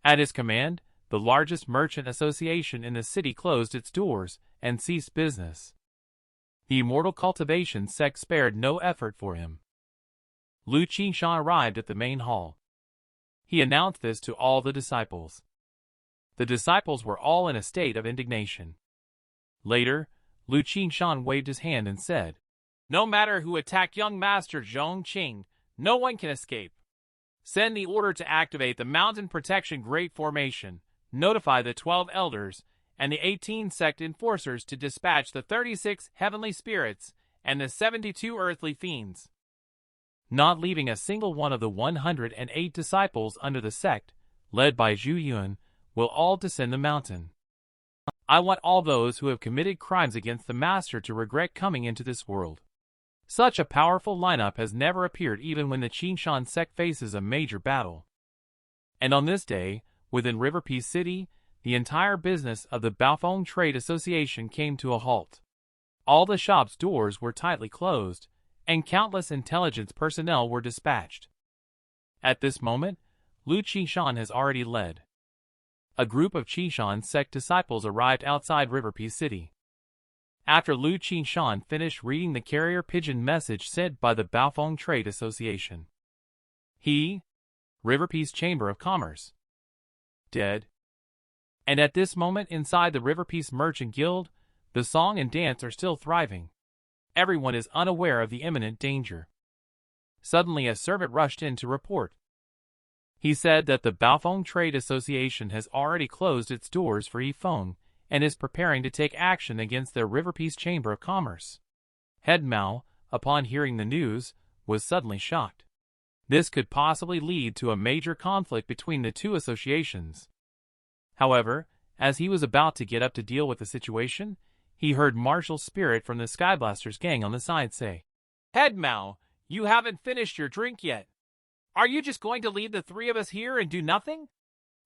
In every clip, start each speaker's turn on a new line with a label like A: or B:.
A: At his command, the largest merchant association in the city closed its doors and ceased business. The immortal Cultivation sect spared no effort for him. Qingshan arrived at the main hall. He announced this to all the disciples. The disciples were all in a state of indignation. Later, Qingshan waved his hand and said, "No matter who attacked young master Zhongqing, no one can escape. Send the order to activate the Mountain Protection Great Formation, notify the 12 elders, and the 18 sect enforcers to dispatch the 36 heavenly spirits and the 72 earthly fiends." Not leaving a single one of the 108 disciples under the sect, led by Zhu Yun, will all descend the mountain. I want all those who have committed crimes against the Master to regret coming into this world. Such a powerful lineup has never appeared even when the Qingshan Sect faces a major battle. And on this day, within River Peace City, the entire business of the Baofeng Trade Association came to a halt. All the shops' doors were tightly closed, and countless intelligence personnel were dispatched. At this moment, Qingshan has already led. A group of Qingshan Sect disciples arrived outside River Peace City. After Qingshan finished reading the carrier pigeon message sent by the Baofeng Trade Association, River Peace Chamber of Commerce, dead. And at this moment inside the River Peace Merchant Guild, the song and dance are still thriving. Everyone is unaware of the imminent danger. Suddenly a servant rushed in to report. He said that the Baofeng Trade Association has already closed its doors for Yi Feng and is preparing to take action against their River Peace Chamber of Commerce. Head Mao, upon hearing the news, was suddenly shocked. This could possibly lead to a major conflict between the two associations. However, as he was about to get up to deal with the situation, he heard Martial Spirit from the Skyblasters gang on the side say, "Head Mao, you haven't finished your drink yet. Are you just going to leave the three of us here and do nothing?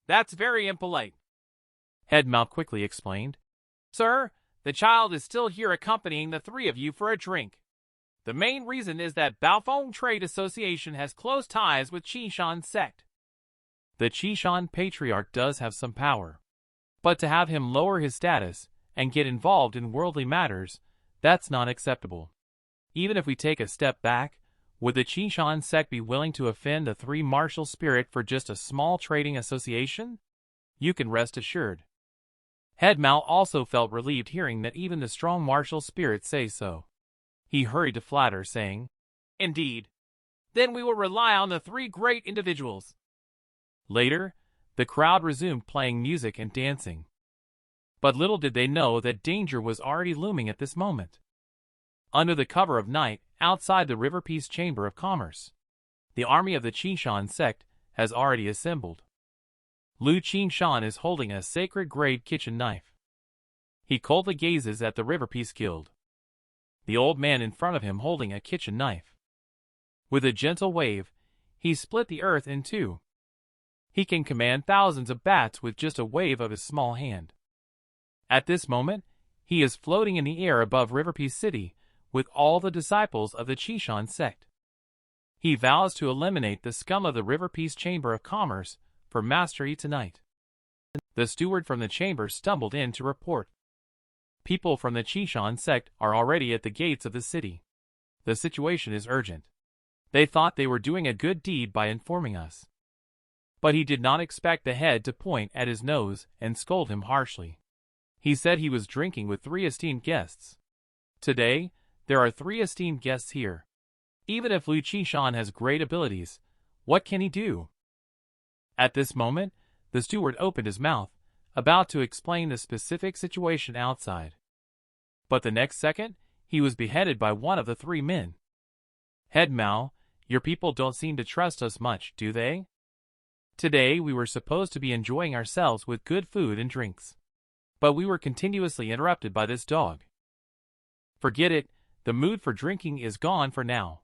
A: That's very impolite." Head Mao quickly explained, "Sir, the child is still here accompanying the three of you for a drink. The main reason is that Baofeng Trade Association has close ties with Qingshan Sect. The Qingshan Patriarch does have some power, but to have him lower his status and get involved in worldly matters, that's not acceptable. Even if we take a step back, would the Qingshan Sect be willing to offend the three martial spirit for just a small trading association? You can rest assured." Head Mao also felt relieved hearing that even the strong martial spirits say so. He hurried to flatter, saying, "Indeed. Then we will rely on the three great individuals." Later, the crowd resumed playing music and dancing. But little did they know that danger was already looming at this moment. Under the cover of night, outside the River Peace Chamber of Commerce, the army of the Qingshan Sect has already assembled. Qingshan is holding a sacred-grade kitchen knife. He coldly gazes at the River Peace Guild, the old man in front of him holding a kitchen knife. With a gentle wave, he split the earth in two. He can command thousands of bats with just a wave of his small hand. At this moment, he is floating in the air above River Peace City with all the disciples of the Qingshan Sect. He vows to eliminate the scum of the River Peace Chamber of Commerce for mastery tonight. The steward from the chamber stumbled in to report. People from the Qingshan Sect are already at the gates of the city. The situation is urgent. They thought they were doing a good deed by informing us. But he did not expect the head to point at his nose and scold him harshly. He said he was drinking with three esteemed guests. Today, there are three esteemed guests here. Even if Qingshan has great abilities, what can he do? At this moment, the steward opened his mouth, about to explain the specific situation outside. But the next second, he was beheaded by one of the three men. "Head Mao, your people don't seem to trust us much, do they? Today we were supposed to be enjoying ourselves with good food and drinks. But we were continuously interrupted by this dog. Forget it, the mood for drinking is gone for now.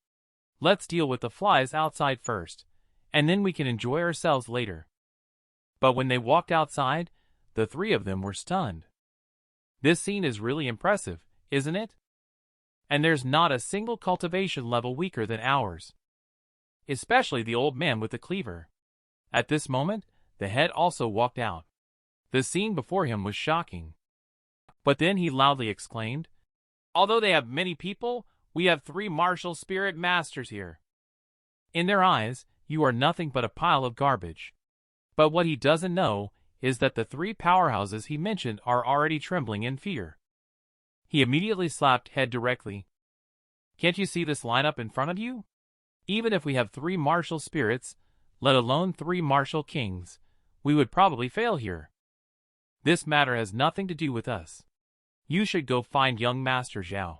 A: Let's deal with the flies outside first, and then we can enjoy ourselves later." But when they walked outside, the three of them were stunned. This scene is really impressive, isn't it? And there's not a single cultivation level weaker than ours. Especially the old man with the cleaver. At this moment, the head also walked out. The scene before him was shocking. But then he loudly exclaimed, "Although they have many people, we have 3 martial spirit masters here. In their eyes, you are nothing but a pile of garbage." But what he doesn't know is that the 3 powerhouses he mentioned are already trembling in fear. He immediately slapped head directly. "Can't you see this lineup in front of you? Even if we have 3 martial spirits, let alone 3 martial kings, we would probably fail here. This matter has nothing to do with us. You should go find young Master Zhao."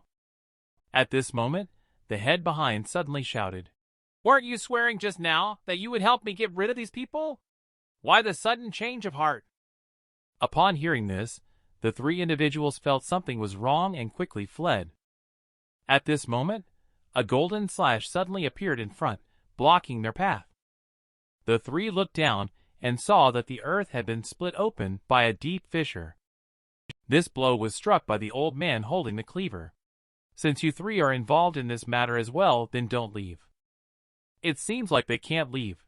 A: At this moment, the head behind suddenly shouted, "Weren't you swearing just now that you would help me get rid of these people? Why the sudden change of heart?" Upon hearing this, the 3 individuals felt something was wrong and quickly fled. At this moment, a golden slash suddenly appeared in front, blocking their path. The 3 looked down and saw that the earth had been split open by a deep fissure. This blow was struck by the old man holding the cleaver. "Since you 3 are involved in this matter as well, then don't leave." "It seems like they can't leave."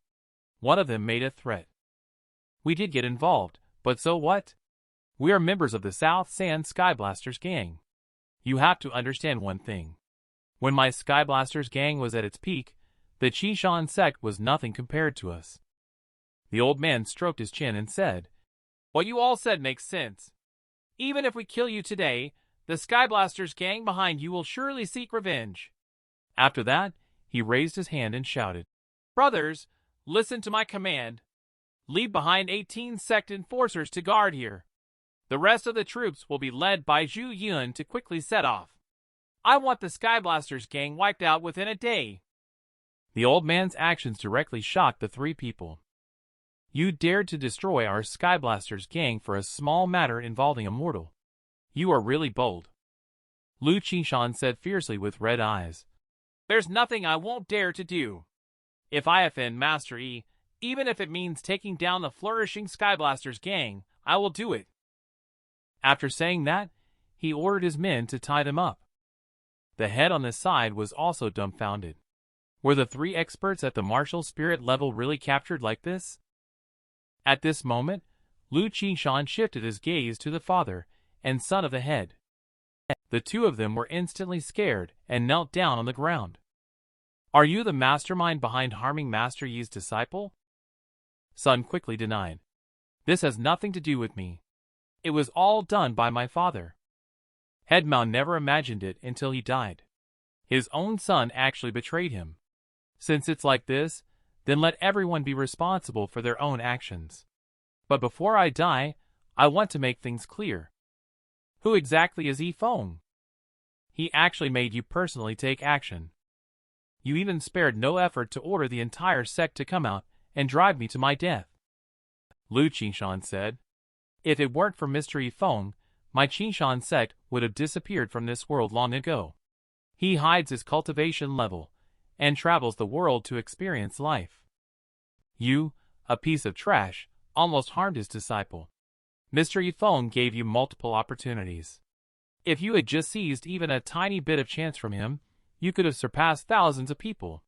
A: One of them made a threat. "We did get involved, but so what? We are members of the South Sand Skyblasters gang. You have to understand one thing. When my Skyblasters gang was at its peak, the Qingshan Sect was nothing compared to us." The old man stroked his chin and said, "What you all said makes sense. Even if we kill you today, the Skyblasters gang behind you will surely seek revenge." After that, he raised his hand and shouted, "Brothers, listen to my command. Leave behind 18 sect enforcers to guard here. The rest of the troops will be led by Zhu Yun to quickly set off. I want the Skyblasters gang wiped out within a day." The old man's actions directly shocked the 3 people. "You dared to destroy our Skyblasters gang for a small matter involving a mortal. You are really bold." Lu Qingshan said fiercely with red eyes, "There's nothing I won't dare to do. If I offend Master Yi, even if it means taking down the flourishing Skyblasters gang, I will do it." After saying that, he ordered his men to tie them up. The head on the side was also dumbfounded. Were the 3 experts at the martial spirit level really captured like this? At this moment, Lu Qingshan shifted his gaze to the father and son of the head. The 2 of them were instantly scared and knelt down on the ground. "Are you the mastermind behind harming Master Yi's disciple?" Son quickly denied. "This has nothing to do with me. It was all done by my father." Head Mao never imagined it until he died. His own son actually betrayed him. Since it's like this, then let everyone be responsible for their own actions. But before I die, I want to make things clear. Who exactly is Yi Feng? He actually made you personally take action. You even spared no effort to order the entire sect to come out and drive me to my death." Lu Qingshan said, "If it weren't for Mr. Yi Feng, my Qingshan Sect would have disappeared from this world long ago. He hides his cultivation level and travels the world to experience life. You, a piece of trash, almost harmed his disciple. Mr. Yi Feng gave you multiple opportunities. If you had just seized even a tiny bit of chance from him, you could have surpassed thousands of people.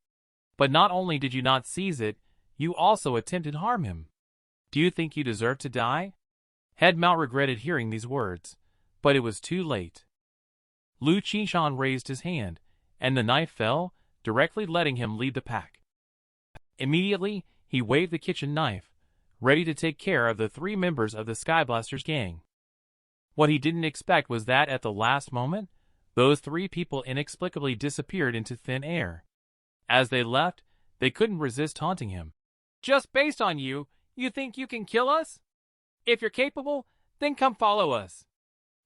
A: But not only did you not seize it, you also attempted to harm him. Do you think you deserve to die?" Head Mao regretted hearing these words, but it was too late. Lu Qingshan raised his hand, and the knife fell, directly letting him lead the pack. Immediately, he waved the kitchen knife, ready to take care of the 3 members of the Skyblasters gang. What he didn't expect was that at the last moment, those 3 people inexplicably disappeared into thin air. As they left, they couldn't resist taunting him. "Just based on you, you think you can kill us? If you're capable, then come follow us.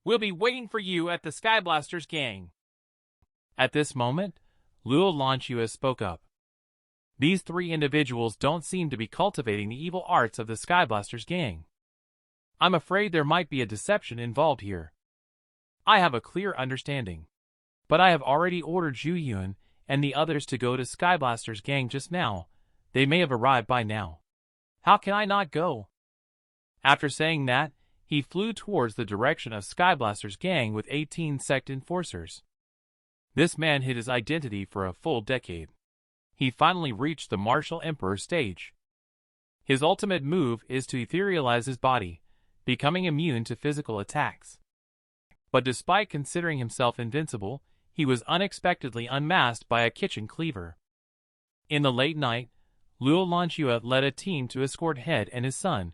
A: We'll be waiting for you at the Skyblasters gang." At this moment, Luo Lanchua spoke up. "These 3 individuals don't seem to be cultivating the evil arts of the Skyblasters gang. I'm afraid there might be a deception involved here. I have a clear understanding. But I have already ordered Zhu Yun and the others to go to Skyblasters gang just now. They may have arrived by now. How can I not go?" After saying that, he flew towards the direction of Skyblasters gang with 18 sect enforcers. This man hid his identity for a full decade. He finally reached the martial emperor stage. His ultimate move is to etherealize his body, becoming immune to physical attacks. But despite considering himself invincible, he was unexpectedly unmasked by a kitchen cleaver. In the late night, Luo Lanxue led a team to escort Head and his son,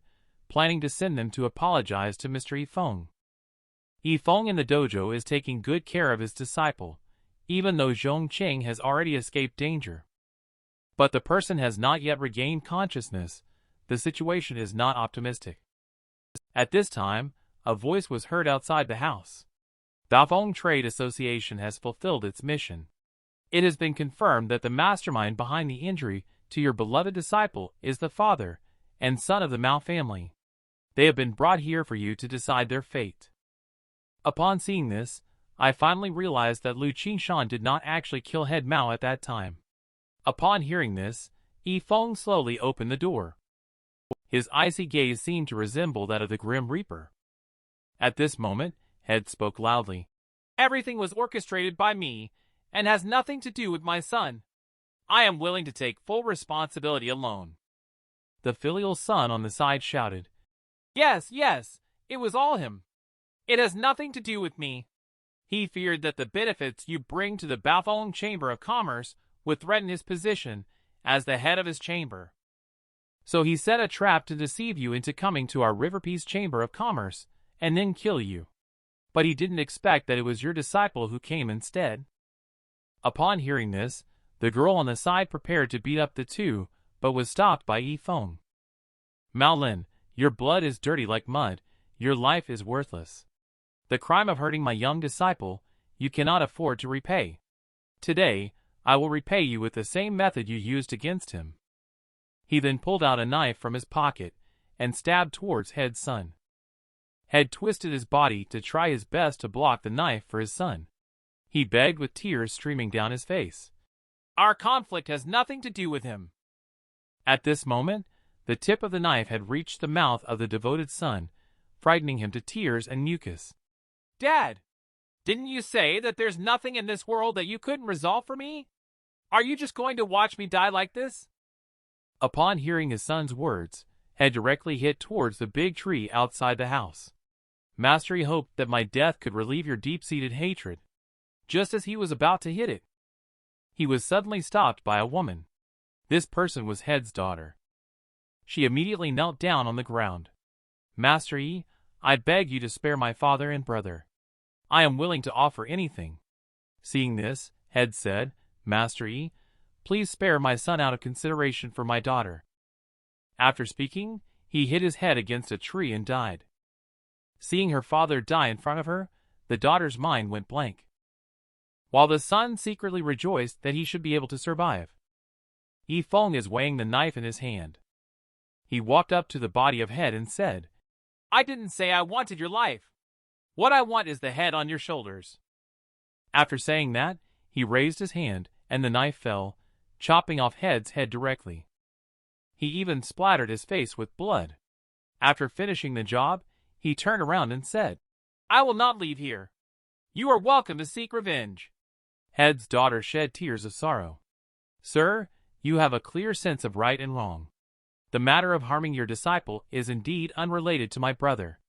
A: planning to send them to apologize to Mr. Yi Feng. Yi Feng in the dojo is taking good care of his disciple, even though Zhong Qing has already escaped danger. But the person has not yet regained consciousness. The situation is not optimistic. At this time, a voice was heard outside the house. Dafeng Trade Association has fulfilled its mission. It has been confirmed that the mastermind behind the injury to your beloved disciple is the father and son of the Mao family. They have been brought here for you to decide their fate. Upon seeing this, I finally realized that Lu Qingshan did not actually kill Head Mao at that time. Upon hearing this, Yi Feng slowly opened the door. His icy gaze seemed to resemble that of the Grim Reaper. At this moment, Head spoke loudly. Everything was orchestrated by me, and has nothing to do with my son. I am willing to take full responsibility alone. The filial son on the side shouted. Yes, it was all him. It has nothing to do with me. He feared that the benefits you bring to the Bafeng Chamber of Commerce would threaten his position as the head of his chamber. So he set a trap to deceive you into coming to our River Peace Chamber of Commerce and then kill you. But he didn't expect that it was your disciple who came instead. Upon hearing this, the girl on the side prepared to beat up the two, but was stopped by Yi Feng. Mao Lin, your blood is dirty like mud, your life is worthless. The crime of hurting my young disciple, you cannot afford to repay. Today, I will repay you with the same method you used against him. He then pulled out a knife from his pocket and stabbed towards Head's son. Head twisted his body to try his best to block the knife for his son. He begged with tears streaming down his face. Our conflict has nothing to do with him. At this moment, the tip of the knife had reached the mouth of the devoted son, frightening him to tears and mucus. Dad, didn't you say that there's nothing in this world that you couldn't resolve for me? Are you just going to watch me die like this? Upon hearing his son's words, Head directly hit towards the big tree outside the house. Master Yi hoped that my death could relieve your deep-seated hatred. Just as he was about to hit it, he was suddenly stopped by a woman. This person was Head's daughter. She immediately knelt down on the ground. Master Yi, I beg you to spare my father and brother. I am willing to offer anything. Seeing this, Head said, Master Yi, please spare my son out of consideration for my daughter. After speaking, he hit his head against a tree and died. Seeing her father die in front of her, the daughter's mind went blank, while the son secretly rejoiced that he should be able to survive. Yi Feng is weighing the knife in his hand. He walked up to the body of Head and said, I didn't say I wanted your life. What I want is the head on your shoulders. After saying that, he raised his hand, and the knife fell, chopping off Head's head directly. He even splattered his face with blood. After finishing the job, he turned around and said, I will not leave here. You are welcome to seek revenge. Head's daughter shed tears of sorrow. Sir, you have a clear sense of right and wrong. The matter of harming your disciple is indeed unrelated to my brother.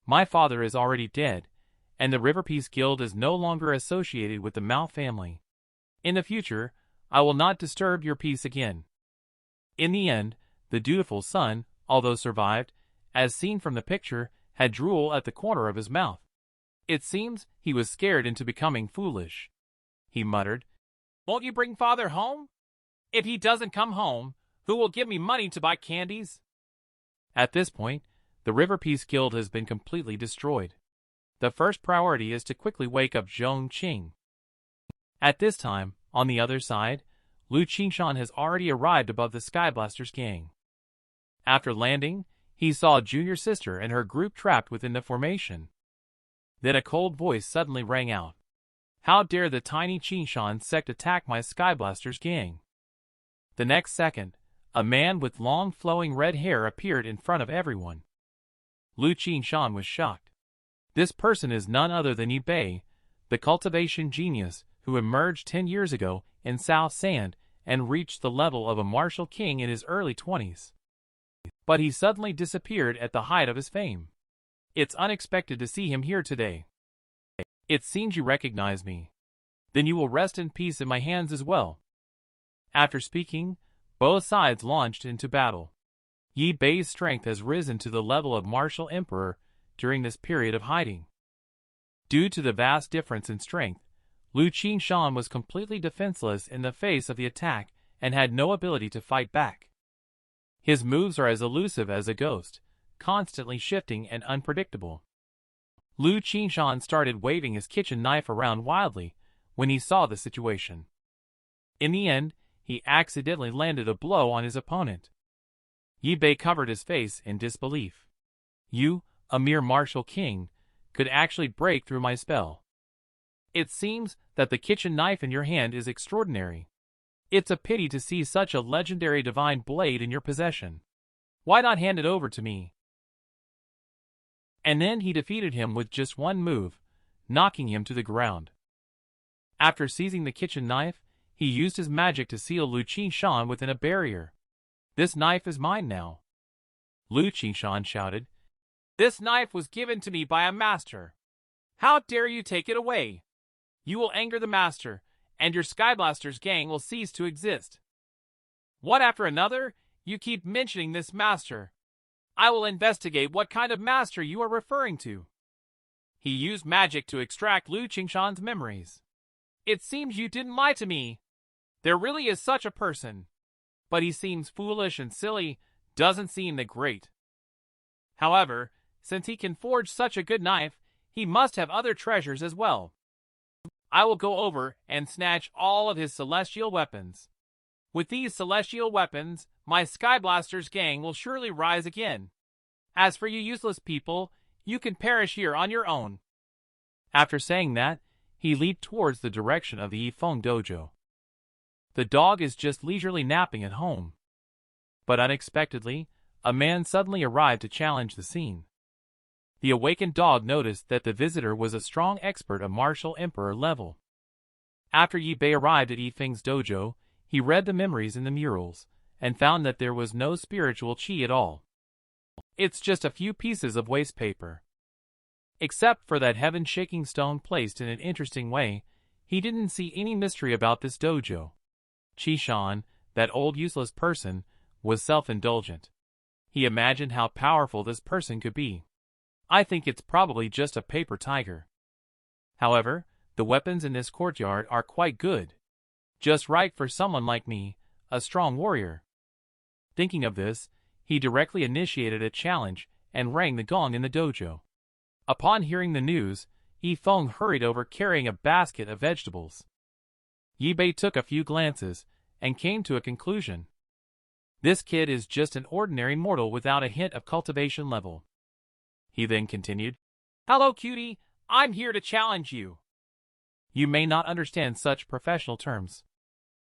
A: My father is already dead, and the River Peace Guild is no longer associated with the Mao family. In the future, I will not disturb your peace again. In the end, the dutiful son, although survived, as seen from the picture, had drool at the corner of his mouth. It seems he was scared into becoming foolish. He muttered, Won't you bring father home? If he doesn't come home, who will give me money to buy candies? At this point, the River Peace Guild has been completely destroyed. The first priority is to quickly wake up Zhong Qing. At this time, on the other side, Lu Qingshan has already arrived above the Skyblasters gang. After landing, he saw a junior sister and her group trapped within the formation. Then a cold voice suddenly rang out. How dare the tiny Qingshan Sect attack my Skyblasters gang? The next second, a man with long flowing red hair appeared in front of everyone. Lu Qingshan was shocked. This person is none other than Yi Bei, the cultivation genius who emerged 10 years ago in South Sand and reached the level of a martial king in his early 20s. but he suddenly disappeared at the height of his fame. It's unexpected to see him here today. It seems you recognize me. Then you will rest in peace in my hands as well. After speaking, both sides launched into battle. Yi Bei's strength has risen to the level of martial emperor during this period of hiding. Due to the vast difference in strength, Qingshan was completely defenseless in the face of the attack and had no ability to fight back. His moves are as elusive as a ghost, constantly shifting and unpredictable. Qingshan started waving his kitchen knife around wildly when he saw the situation. In the end, he accidentally landed a blow on his opponent. Yi Bei covered his face in disbelief. You, a mere martial king, could actually break through my spell. It seems that the kitchen knife in your hand is extraordinary. It's a pity to see such a legendary divine blade in your possession. Why not hand it over to me? And then he defeated him with just one move, knocking him to the ground. After seizing the kitchen knife, he used his magic to seal Qingshan within a barrier. This knife is mine now. Qingshan shouted. This knife was given to me by a master. How dare you take it away? You will anger the master, and your Skyblasters gang will cease to exist. One after another, you keep mentioning this master. I will investigate what kind of master you are referring to. He used magic to extract Qingshan's memories. It seems you didn't lie to me. There really is such a person. But he seems foolish and silly, doesn't seem that great. However, since he can forge such a good knife, he must have other treasures as well. I will go over and snatch all of his celestial weapons. With these celestial weapons, my Skyblasters gang will surely rise again. As for you useless people, you can perish here on your own. After saying that, he leaped towards the direction of the Yi Feng dojo. The dog is just leisurely napping at home. But unexpectedly, a man suddenly arrived to challenge the scene. The awakened dog noticed that the visitor was a strong expert of martial emperor level. After Yi Bei arrived at Yi Feng's dojo, he read the memories in the murals, and found that there was no spiritual chi at all. It's just a few pieces of waste paper. Except for that heaven-shaking stone placed in an interesting way, he didn't see any mystery about this dojo. Qingshan, that old useless person, was self-indulgent. He imagined how powerful this person could be. I think it's probably just a paper tiger. However, the weapons in this courtyard are quite good. Just right for someone like me, a strong warrior. Thinking of this, he directly initiated a challenge and rang the gong in the dojo. Upon hearing the news, Yi Feng hurried over carrying a basket of vegetables. Yi Bei took a few glances and came to a conclusion. This kid is just an ordinary mortal without a hint of cultivation level. He then continued, Hello, cutie, I'm here to challenge you. You may not understand such professional terms.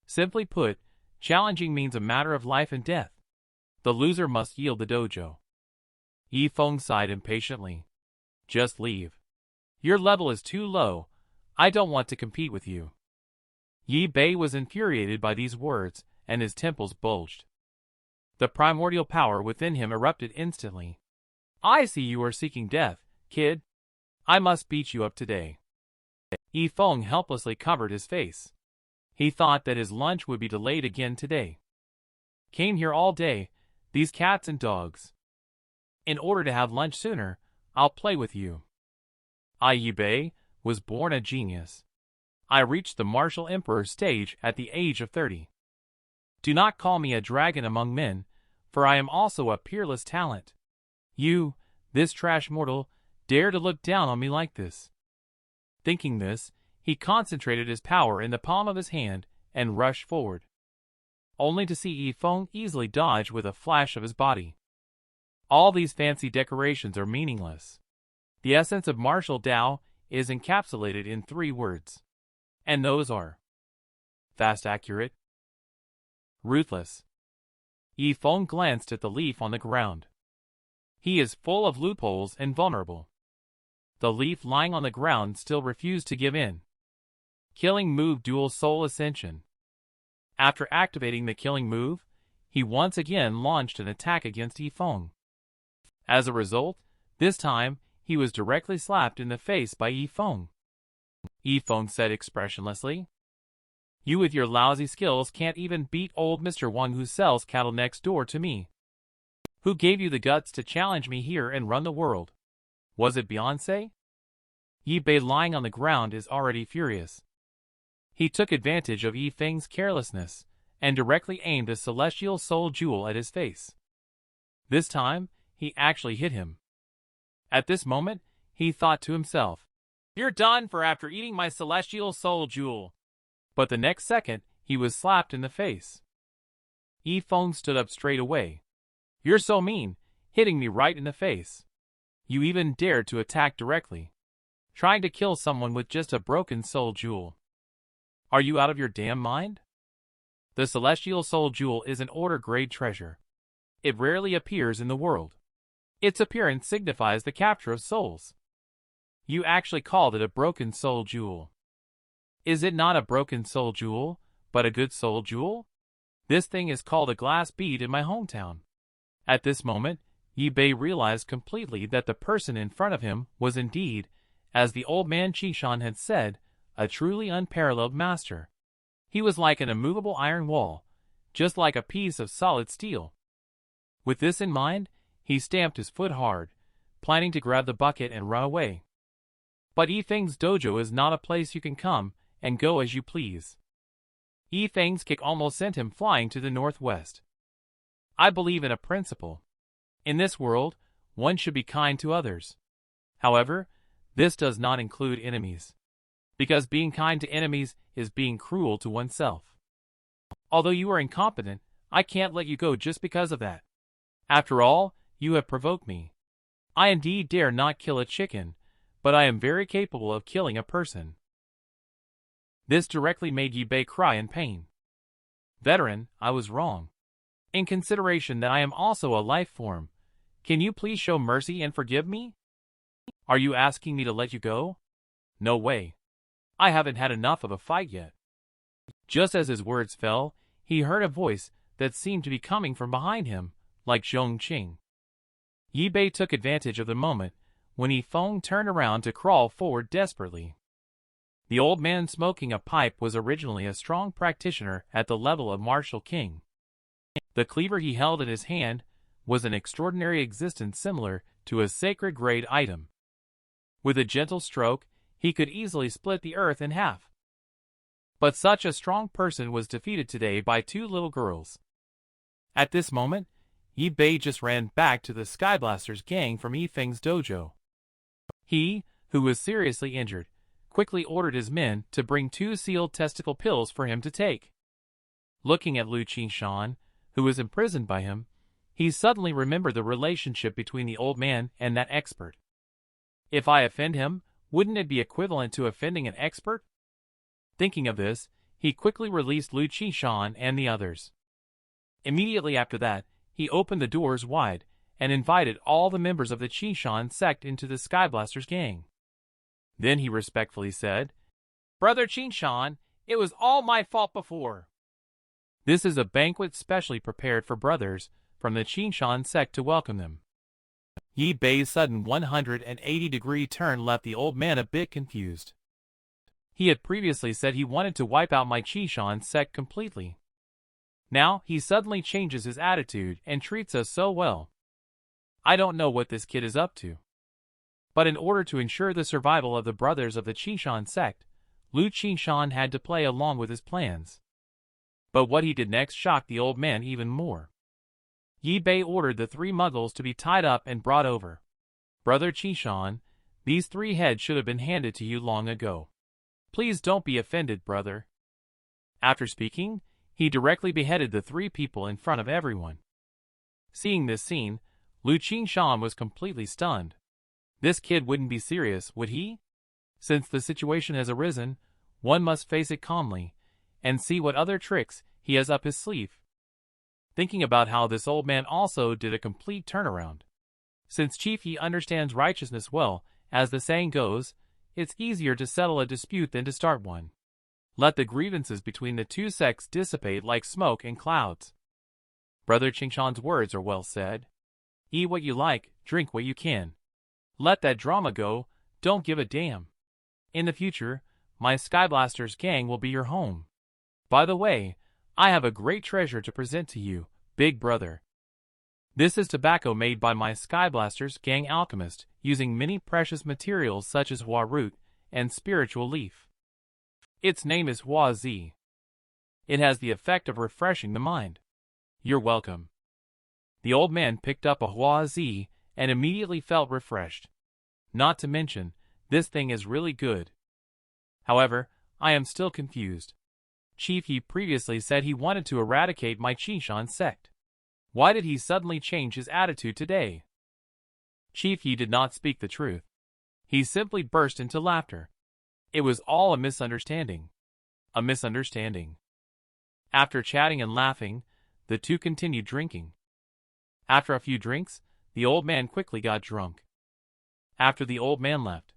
A: Simply put, challenging means a matter of life and death. The loser must yield the dojo. Yi Feng sighed impatiently. Just leave. Your level is too low. I don't want to compete with you. Yi Bei was infuriated by these words, and his temples bulged. The primordial power within him erupted instantly. I see you are seeking death, kid. I must beat you up today. Yi Feng helplessly covered his face. He thought that his lunch would be delayed again today. Came here all day, these cats and dogs. In order to have lunch sooner, I'll play with you. I, Yi Bei, was born a genius. I reached the martial emperor stage at the age of 30. Do not call me a dragon among men, for I am also a peerless talent. You, this trash mortal, dare to look down on me like this. Thinking this, he concentrated his power in the palm of his hand and rushed forward. Only to see Yi Feng easily dodge with a flash of his body. All these fancy decorations are meaningless. The essence of martial Tao is encapsulated in 3 words. And those are fast, accurate, ruthless. Yi Feng glanced at the leaf on the ground. He is full of loopholes and vulnerable. The leaf lying on the ground still refused to give in. Killing move dual soul ascension. After activating the killing move, he once again launched an attack against Yi Feng. As a result, this time, he was directly slapped in the face by Yi Feng. Yi Feng said expressionlessly, "You with your lousy skills can't even beat old Mr. Wang who sells cattle next door to me. Who gave you the guts to challenge me here and run the world? Was it Beyonce?" Yi Bei, lying on the ground, is already furious. He took advantage of Yi Feng's carelessness and directly aimed a celestial soul jewel at his face. This time, he actually hit him. At this moment, he thought to himself, "You're done for after eating my celestial soul jewel." But the next second, he was slapped in the face. Yi Feng stood up straight away. "You're so mean, hitting me right in the face. You even dared to attack directly, trying to kill someone with just a broken soul jewel. Are you out of your damn mind? The celestial soul jewel is an order-grade treasure. It rarely appears in the world. Its appearance signifies the capture of souls. You actually called it a broken soul jewel. Is it not a broken soul jewel, but a good soul jewel? This thing is called a glass bead in my hometown." At this moment, Yi Bei realized completely that the person in front of him was indeed, as the old man Qingshan had said, a truly unparalleled master. He was like an immovable iron wall, just like a piece of solid steel. With this in mind, he stamped his foot hard, planning to grab the bucket and run away. But Yi Feng's dojo is not a place you can come and go as you please. Yi Feng's kick almost sent him flying to the northwest. I believe in a principle. In this world, one should be kind to others. However, this does not include enemies. Because being kind to enemies is being cruel to oneself. Although you are incompetent, I can't let you go just because of that. After all, you have provoked me. I indeed dare not kill a chicken, but I am very capable of killing a person." This directly made Yi Bei cry in pain. "Veteran, I was wrong. In consideration that I am also a life form, can you please show mercy and forgive me? Are you asking me to let you go? No way. I haven't had enough of a fight yet." Just as his words fell, he heard a voice that seemed to be coming from behind him, like Zhongqing. Yi Bei took advantage of the moment when Yi Feng turned around to crawl forward desperately. The old man smoking a pipe was originally a strong practitioner at the level of martial king. The cleaver he held in his hand was an extraordinary existence similar to a sacred grade item. With a gentle stroke, he could easily split the earth in half. But such a strong person was defeated today by two little girls. At this moment, Yi Bei just ran back to the Skyblasters gang from Yi Feng's dojo. He, who was seriously injured, quickly ordered his men to bring 2 sealed testicle pills for him to take. Looking at Lu Qingshan, who was imprisoned by him, he suddenly remembered the relationship between the old man and that expert. If I offend him, wouldn't it be equivalent to offending an expert? Thinking of this, he quickly released Lu Qingshan and the others. Immediately after that, he opened the doors wide and invited all the members of the Qingshan Sect into the Skyblasters gang. Then he respectfully said, "Brother Qingshan, it was all my fault before. This is a banquet specially prepared for brothers from the Qingshan Sect to welcome them." Yi Bei's sudden 180-degree turn left the old man a bit confused. He had previously said he wanted to wipe out my Qingshan Sect completely. Now he suddenly changes his attitude and treats us so well. I don't know what this kid is up to. But in order to ensure the survival of the brothers of the Qingshan Sect, Lu Qingshan had to play along with his plans. But what he did next shocked the old man even more. Yi Bei ordered the 3 muggles to be tied up and brought over. "Brother Qingshan, these 3 heads should have been handed to you long ago. Please don't be offended, brother." After speaking, he directly beheaded the 3 people in front of everyone. Seeing this scene, Lu Qingshan was completely stunned. This kid wouldn't be serious, would he? Since the situation has arisen, one must face it calmly, and see what other tricks he has up his sleeve. Thinking about how this old man also did a complete turnaround. Since Chief Yi understands righteousness well, as the saying goes, it's easier to settle a dispute than to start one. Let the grievances between the 2 sects dissipate like smoke and clouds. Brother Qingshan's words are well said. Eat what you like, drink what you can. Let that drama go, don't give a damn. In the future, my Skyblasters gang will be your home. By the way, I have a great treasure to present to you, big brother. This is tobacco made by my Skyblasters gang alchemist, using many precious materials such as hua root and spiritual leaf. Its name is Hua Zi. It has the effect of refreshing the mind. You're welcome. The old man picked up a Hua Zi and immediately felt refreshed. Not to mention, this thing is really good. However, I am still confused. Chief Yi previously said he wanted to eradicate my Qingshan Sect. Why did he suddenly change his attitude today? Chief Yi did not speak the truth. He simply burst into laughter. It was all a misunderstanding. A misunderstanding. After chatting and laughing, the two continued drinking. After a few drinks, the old man quickly got drunk. After the old man left,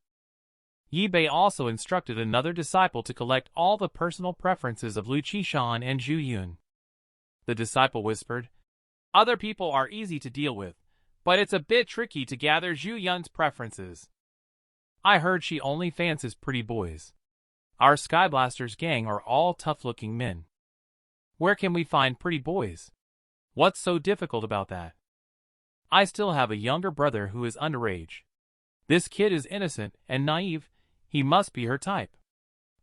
A: Yi Bei also instructed another disciple to collect all the personal preferences of Lu Qishan and Zhu Yun. The disciple whispered, "Other people are easy to deal with, but it's a bit tricky to gather Zhu Yun's preferences. I heard she only fancies pretty boys. Our Skyblasters gang are all tough-looking men. Where can we find pretty boys? What's so difficult about that? I still have a younger brother who is underage. This kid is innocent and naive, he must be her type.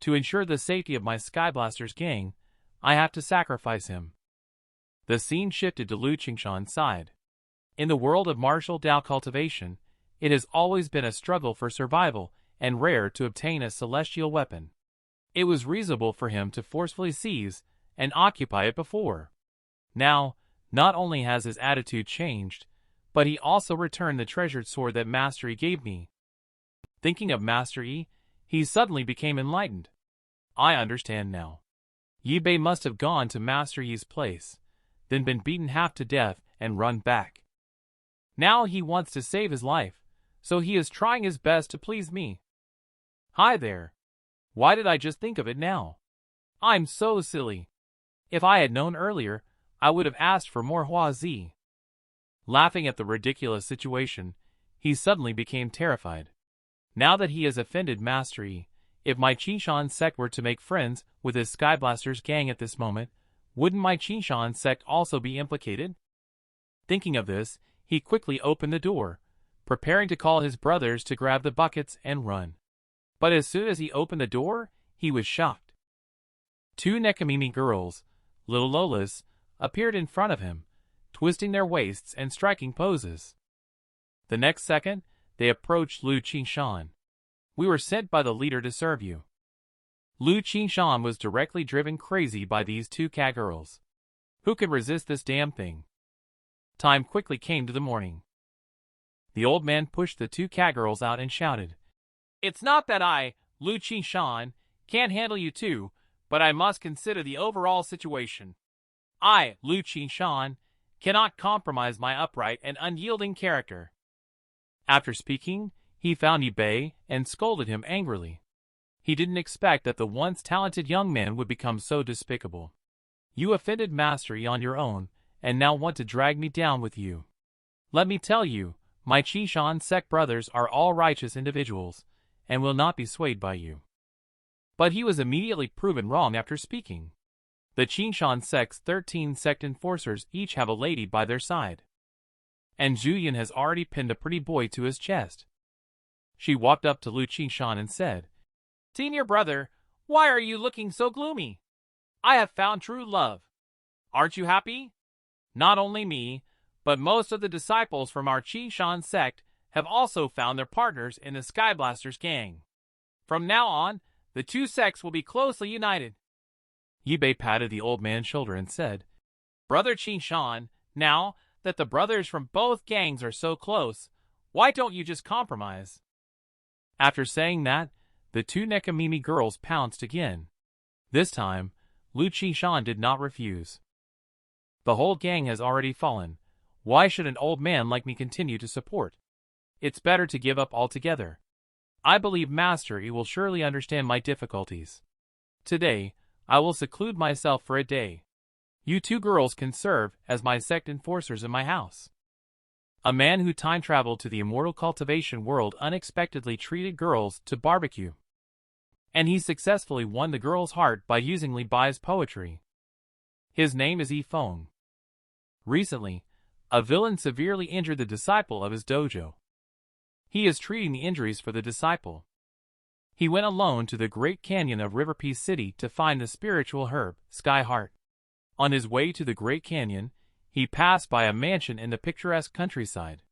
A: To ensure the safety of my Skyblasters gang, I have to sacrifice him." The scene shifted to Lu Qingshan's side. In the world of martial Dao cultivation, it has always been a struggle for survival and rare to obtain a celestial weapon. It was reasonable for him to forcefully seize and occupy it before. Now, not only has his attitude changed, but he also returned the treasured sword that Master Yi gave me. Thinking of Master Yi, he suddenly became enlightened. I understand now. Yi Bei must have gone to Master Yi's place, then been beaten half to death and run back. Now he wants to save his life, so he is trying his best to please me. Hi there. Why did I just think of it now? I'm so silly. If I had known earlier, I would have asked for more Hua Zi. Laughing at the ridiculous situation, he suddenly became terrified. Now that he has offended Master Yi, if my Qingshan Sect were to make friends with his Skyblasters gang at this moment, wouldn't my Qingshan Sect also be implicated? Thinking of this, he quickly opened the door, preparing to call his brothers to grab the buckets and run. But as soon as he opened the door, he was shocked. Two Nekamimi girls, little Lolas, appeared in front of him, twisting their waists and striking poses. The next second, they approached Lu Qingshan. "We were sent by the leader to serve you." Lu Qingshan was directly driven crazy by these two cat girls. Who could resist this damn thing? Time quickly came to the morning. The old man pushed the two cat girls out and shouted, "It's not that I, Lu Qingshan, can't handle you two, but I must consider the overall situation. I, Lu Qingshan, cannot compromise my upright and unyielding character." After speaking, he found Yi Bei and scolded him angrily. He didn't expect that the once talented young man would become so despicable. "You offended Master Yi on your own, and now want to drag me down with you. Let me tell you, my Qingshan Sect brothers are all righteous individuals, and will not be swayed by you." But he was immediately proven wrong after speaking. The Qingshan Sect's 13 sect enforcers each have a lady by their side. And Zhu Yun has already pinned a pretty boy to his chest. She walked up to Lu Qingshan and said, "Senior brother, why are you looking so gloomy? I have found true love. Aren't you happy? Not only me, but most of the disciples from our Qingshan Sect have also found their partners in the Skyblasters gang. From now on, the two sects will be closely united." Yi Bei patted the old man's shoulder and said, "Brother Qingshan, now that the brothers from both gangs are so close, why don't you just compromise?" After saying that, the two Nekamimi girls pounced again. This time, Lu Qingshan did not refuse. "The whole gang has already fallen. Why should an old man like me continue to support? It's better to give up altogether. I believe Master Yi will surely understand my difficulties. Today, I will seclude myself for a day. You two girls can serve as my sect enforcers in my house. A man who time-traveled to the immortal cultivation world unexpectedly treated girls to barbecue. And he successfully won the girl's heart by using Li Bai's poetry. His name is Yi Feng. Recently, a villain severely injured the disciple of his dojo. He is treating the injuries for the disciple. He went alone to the Great Canyon of River Peace City to find the spiritual herb, Sky Heart. On his way to the Great Canyon, he passed by a mansion in the picturesque countryside.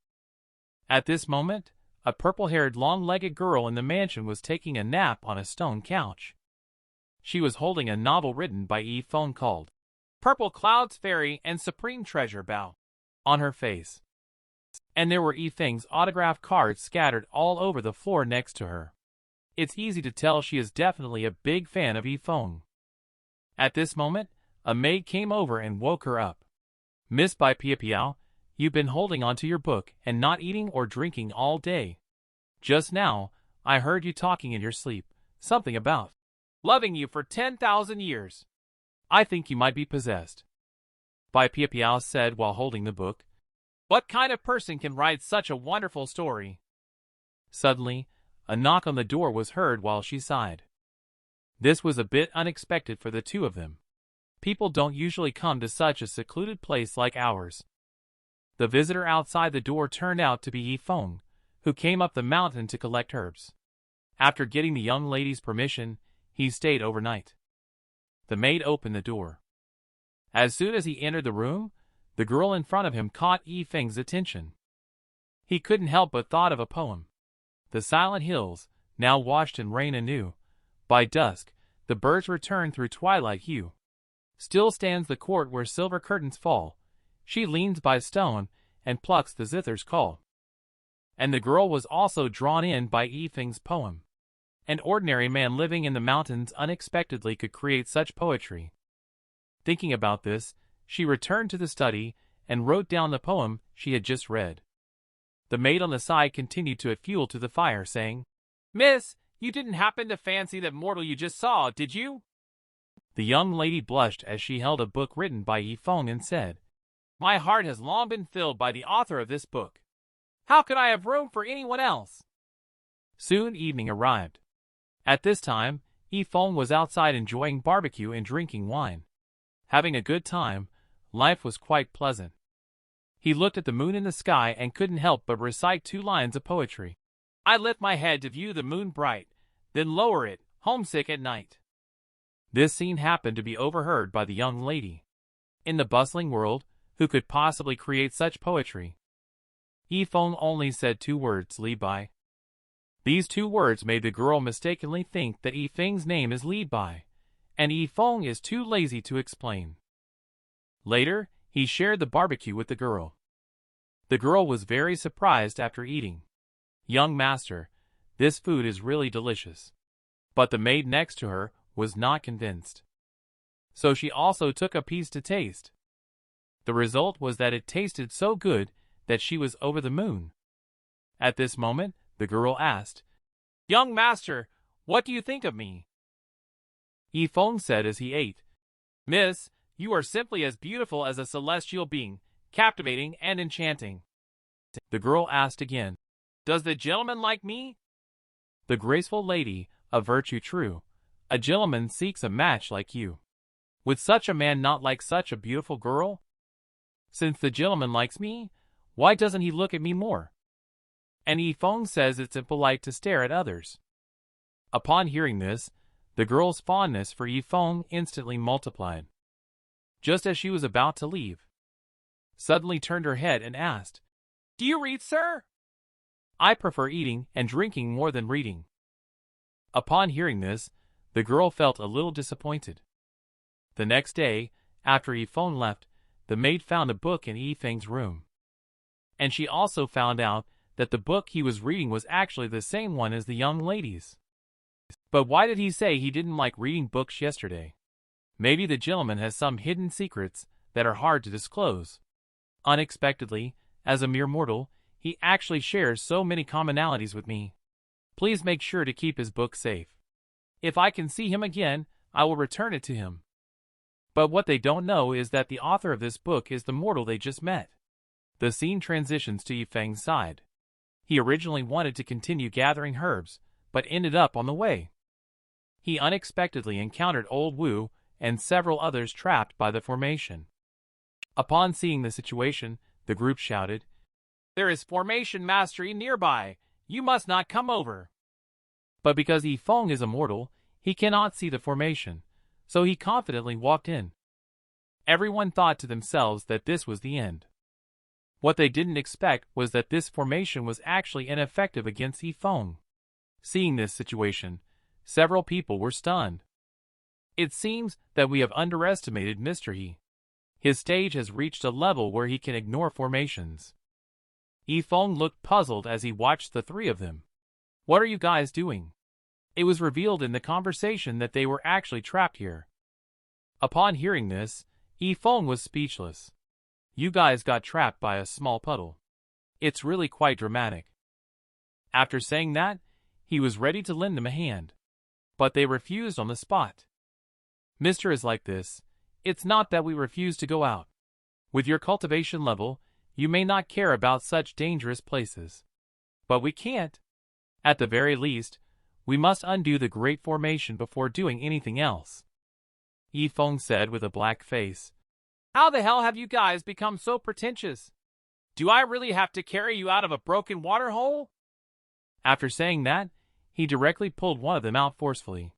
A: At this moment, a purple-haired, long-legged girl in the mansion was taking a nap on a stone couch. She was holding a novel written by Yi Feng called Purple Clouds Fairy and Supreme Treasure Bow on her face. And there were Yi Feng's autograph cards scattered all over the floor next to her. It's easy to tell she is definitely a big fan of Yi Feng. At this moment, a maid came over and woke her up. Miss Bai Piao, you've been holding onto your book and not eating or drinking all day. Just now, I heard you talking in your sleep, something about loving you for 10,000 years. I think you might be possessed. Bai Piao said while holding the book. What kind of person can write such a wonderful story? Suddenly, a knock on the door was heard while she sighed. This was a bit unexpected for the two of them. People don't usually come to such a secluded place like ours. The visitor outside the door turned out to be Yi Feng, who came up the mountain to collect herbs. After getting the young lady's permission, he stayed overnight. The maid opened the door. As soon as he entered the room, the girl in front of him caught Yi Feng's attention. He couldn't help but thought of a poem. The silent hills, now washed in rain anew. By dusk, the birds return through twilight hue. Still stands the court where silver curtains fall. She leans by stone and plucks the zither's call. And the girl was also drawn in by Yi Feng's poem. An ordinary man living in the mountains unexpectedly could create such poetry. Thinking about this, she returned to the study and wrote down the poem she had just read. The maid on the side continued to add fuel to the fire, saying, Miss, you didn't happen to fancy that mortal you just saw, did you? The young lady blushed as she held a book written by Yi Feng and said, My heart has long been filled by the author of this book. How could I have room for anyone else? Soon evening arrived. At this time, Yi Feng was outside enjoying barbecue and drinking wine. Having a good time, life was quite pleasant. He looked at the moon in the sky and couldn't help but recite 2 lines of poetry. I lift my head to view the moon bright, then lower it, homesick at night. This scene happened to be overheard by the young lady. In the bustling world, who could possibly create such poetry? Yi Feng only said 2 words, Li Bai. These 2 words made the girl mistakenly think that Yi Feng's name is Li Bai, and Yi Feng is too lazy to explain. Later, he shared the barbecue with the girl. The girl was very surprised after eating. Young master, this food is really delicious. But the maid next to her was not convinced. So she also took a piece to taste. The result was that it tasted so good that she was over the moon. At this moment, the girl asked, Young master, what do you think of me? Yi Feng said as he ate, Miss, you are simply as beautiful as a celestial being, captivating and enchanting. The girl asked again, Does the gentleman like me? The graceful lady, a virtue true, a gentleman seeks a match like you. Would such a man not like such a beautiful girl? Since the gentleman likes me, why doesn't he look at me more? And Yi Feng says it's impolite to stare at others. Upon hearing this, the girl's fondness for Yi Feng instantly multiplied. Just as she was about to leave, suddenly turned her head and asked, Do you read, sir? I prefer eating and drinking more than reading. Upon hearing this, the girl felt a little disappointed. The next day, after Yi Feng left, the maid found a book in Yi Feng's room. And she also found out that the book he was reading was actually the same one as the young lady's. But why did he say he didn't like reading books yesterday? Maybe the gentleman has some hidden secrets that are hard to disclose. Unexpectedly, as a mere mortal, he actually shares so many commonalities with me. Please make sure to keep his book safe. If I can see him again, I will return it to him. But what they don't know is that the author of this book is the mortal they just met. The scene transitions to Yi Feng's side. He originally wanted to continue gathering herbs, but ended up on the way. He unexpectedly encountered Old Wu and several others trapped by the formation. Upon seeing the situation, the group shouted, "There is formation mastery nearby. You must not come over." But because Yi Feng is immortal, he cannot see the formation, so he confidently walked in. Everyone thought to themselves that this was the end. What they didn't expect was that this formation was actually ineffective against Yi Feng. Seeing this situation, several people were stunned. It seems that we have underestimated Mr. Yi. His stage has reached a level where he can ignore formations. Yi Feng looked puzzled as he watched the three of them. "What are you guys doing?" It was revealed in the conversation that they were actually trapped here. Upon hearing this, Yi Feng was speechless. "You guys got trapped by a small puddle. It's really quite dramatic." After saying that, he was ready to lend them a hand. But they refused on the spot. "Mr. is like this. It's not that we refuse to go out. With your cultivation level, you may not care about such dangerous places. But we can't. At the very least, we must undo the great formation before doing anything else," Yi Feng said with a black face. "How the hell have you guys become so pretentious? Do I really have to carry you out of a broken water hole?" After saying that, he directly pulled one of them out forcefully.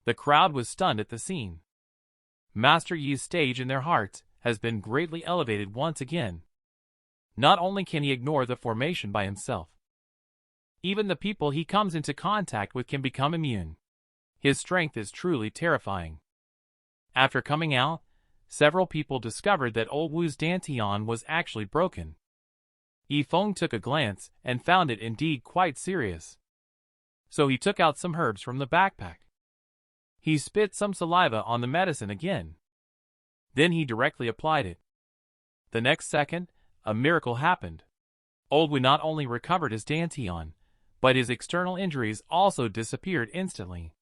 A: The crowd was stunned at the scene. Master Yi's stage in their hearts has been greatly elevated once again. Not only can he ignore the formation by himself, even the people he comes into contact with can become immune. His strength is truly terrifying. After coming out, several people discovered that Old Wu's dantian was actually broken. Yi Feng took a glance and found it indeed quite serious. So he took out some herbs from the backpack. He spit some saliva on the medicine again. Then he directly applied it. The next second, a miracle happened. Old Wu not only recovered his dantian, but his external injuries also disappeared instantly.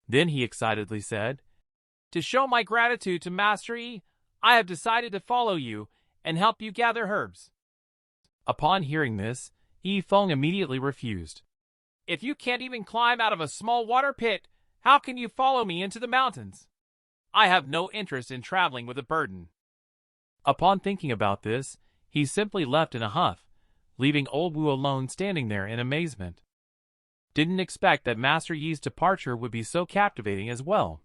A: Then he excitedly said, "To show my gratitude to Master Yi, I have decided to follow you and help you gather herbs." Upon hearing this, Yi Feng immediately refused. "If you can't even climb out of a small water pit, how can you follow me into the mountains? I have no interest in traveling with a burden." Upon thinking about this, he simply left in a huff, leaving Old Wu alone standing there in amazement. Didn't expect that Master Yi's departure would be so captivating as well.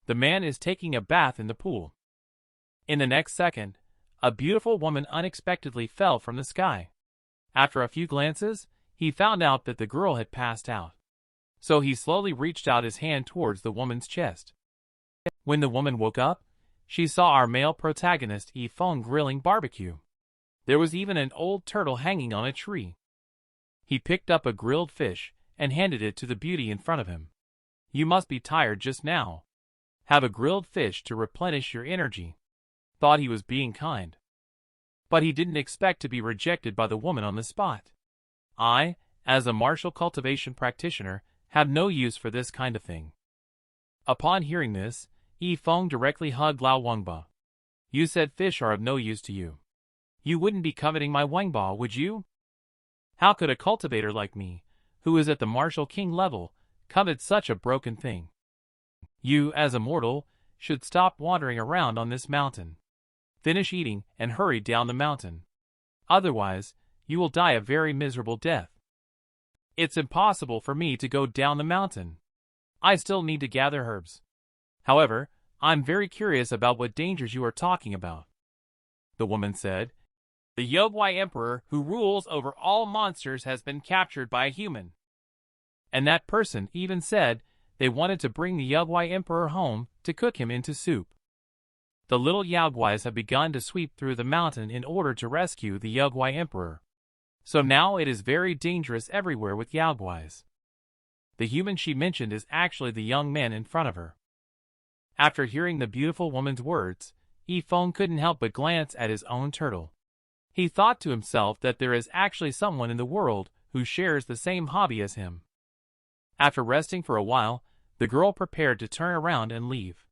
A: The man is taking a bath in the pool. In the next second, a beautiful woman unexpectedly fell from the sky. After a few glances, he found out that the girl had passed out. So he slowly reached out his hand towards the woman's chest. When the woman woke up, she saw our male protagonist Yi Feng grilling barbecue. There was even an old turtle hanging on a tree. He picked up a grilled fish and handed it to the beauty in front of him. "You must be tired just now. Have a grilled fish to replenish your energy." Thought he was being kind. But he didn't expect to be rejected by the woman on the spot. I, as a martial cultivation practitioner, have no use for this kind of thing. Upon hearing this, Yi Feng directly hugged Lao Wangba. "You said fish are of no use to you. You wouldn't be coveting my Wangba, would you? How could a cultivator like me, who is at the martial king level, covet such a broken thing? You, as a mortal, should stop wandering around on this mountain. Finish eating and hurry down the mountain. Otherwise, you will die a very miserable death. It's impossible for me to go down the mountain. I still need to gather herbs. However, I'm very curious about what dangers you are talking about." The woman said, "The Yogwai Emperor who rules over all monsters has been captured by a human. And that person even said they wanted to bring the Yogwai Emperor home to cook him into soup. The little Yogwais have begun to sweep through the mountain in order to rescue the Yogwai Emperor. So now it is very dangerous everywhere with Yogwais." The human she mentioned is actually the young man in front of her. After hearing the beautiful woman's words, Yi Feng couldn't help but glance at his own turtle. He thought to himself that there is actually someone in the world who shares the same hobby as him. After resting for a while, the girl prepared to turn around and leave.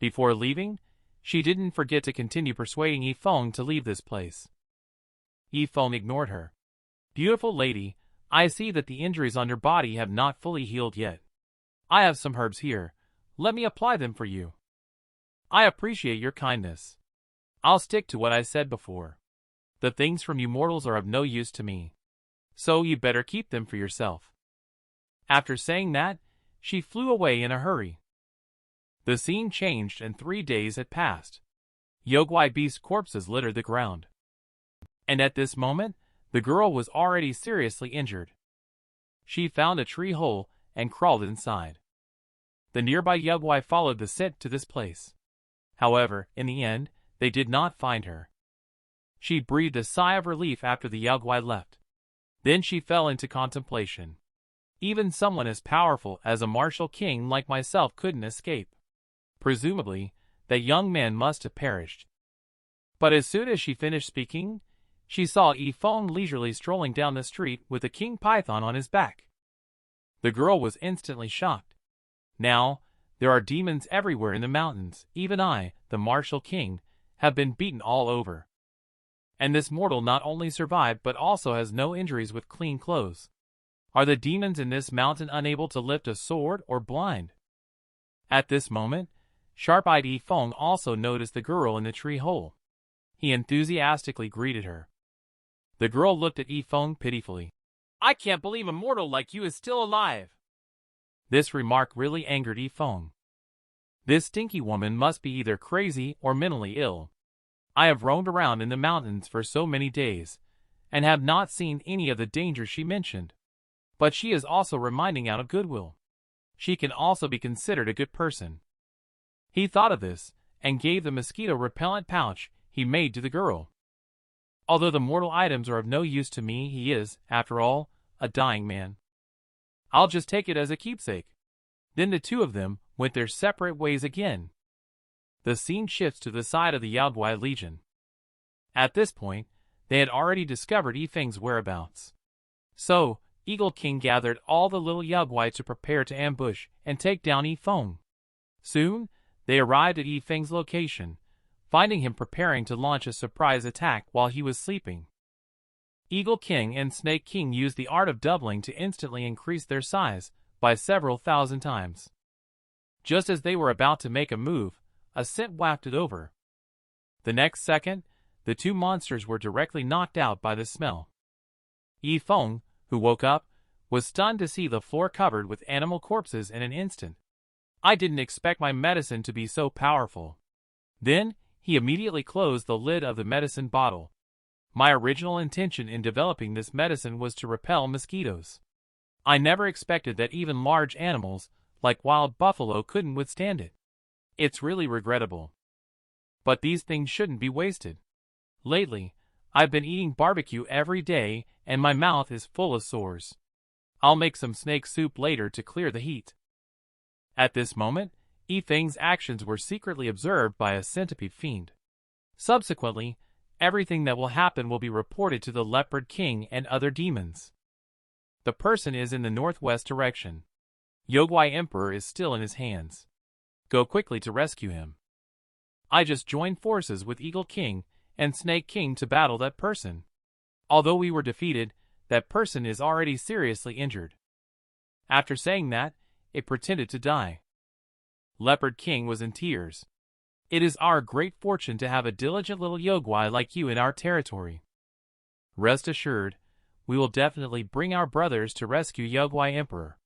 A: Before leaving, she didn't forget to continue persuading Yi Feng to leave this place. Yi Feng ignored her. "Beautiful lady, I see that the injuries on your body have not fully healed yet. I have some herbs here. Let me apply them for you. I appreciate your kindness. I'll stick to what I said before. The things from you mortals are of no use to me. So you better keep them for yourself." After saying that, she flew away in a hurry. The scene changed and 3 days had passed. Yogwai beast corpses littered the ground. And at this moment, the girl was already seriously injured. She found a tree hole and crawled inside. The nearby Yogwai followed the scent to this place. However, in the end, they did not find her. She breathed a sigh of relief after the Yogwai left. Then she fell into contemplation. Even someone as powerful as a martial king like myself couldn't escape. Presumably, that young man must have perished. But as soon as she finished speaking, she saw Yi Feng leisurely strolling down the street with a king python on his back. The girl was instantly shocked. Now, there are demons everywhere in the mountains. Even I, the martial king, have been beaten all over. And this mortal not only survived but also has no injuries with clean clothes. Are the demons in this mountain unable to lift a sword or blind? At this moment, sharp-eyed Yi Feng also noticed the girl in the tree hole. He enthusiastically greeted her. The girl looked at Yi Feng pitifully. "I can't believe a mortal like you is still alive." This remark really angered Yi Feng. This stinky woman must be either crazy or mentally ill. I have roamed around in the mountains for so many days, and have not seen any of the dangers she mentioned. But she is also reminding out of goodwill. She can also be considered a good person. He thought of this, and gave the mosquito-repellent pouch he made to the girl. Although the mortal items are of no use to me, he is, after all, a dying man. I'll just take it as a keepsake. Then the two of them went their separate ways again. The scene shifts to the side of the Yaodwai Legion. At this point, they had already discovered Yi Feng's whereabouts. So, Eagle King gathered all the little Yaodwai to prepare to ambush and take down Yi Feng. Soon, they arrived at Yi Feng's location, finding him preparing to launch a surprise attack while he was sleeping. Eagle King and Snake King used the art of doubling to instantly increase their size by several thousand times. Just as they were about to make a move, a scent wafted over. The next second, the two monsters were directly knocked out by the smell. Yi Feng, who woke up, was stunned to see the floor covered with animal corpses in an instant. "I didn't expect my medicine to be so powerful." Then, he immediately closed the lid of the medicine bottle. "My original intention in developing this medicine was to repel mosquitoes. I never expected that even large animals, like wild buffalo, couldn't withstand it. It's really regrettable. But these things shouldn't be wasted. Lately, I've been eating barbecue every day and my mouth is full of sores. I'll make some snake soup later to clear the heat." At this moment, Yi Feng's actions were secretly observed by a centipede fiend. Subsequently, everything that will happen will be reported to the Leopard King and other demons. The person is in the northwest direction. Yogwai Emperor is still in his hands. Go quickly to rescue him. I just joined forces with Eagle King and Snake King to battle that person. Although we were defeated, that person is already seriously injured. After saying that, it pretended to die. Leopard King was in tears. "It is our great fortune to have a diligent little Yogwai like you in our territory. Rest assured, we will definitely bring our brothers to rescue Yogwai Emperor.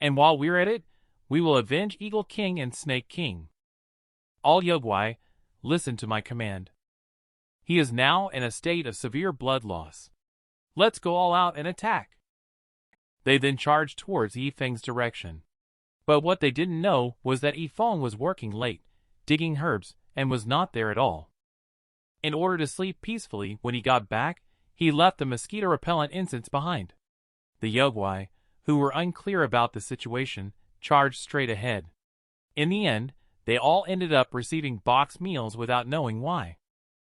A: And while we're at it, we will avenge Eagle King and Snake King. All Yogwai, listen to my command. He is now in a state of severe blood loss. Let's go all out and attack." They then charged towards Yi Feng's direction. But what they didn't know was that Yi Feng was working late, digging herbs, and was not there at all. In order to sleep peacefully when he got back, he left the mosquito-repellent incense behind. The Yogwai, who were unclear about the situation, charged straight ahead. In the end, they all ended up receiving boxed meals without knowing why.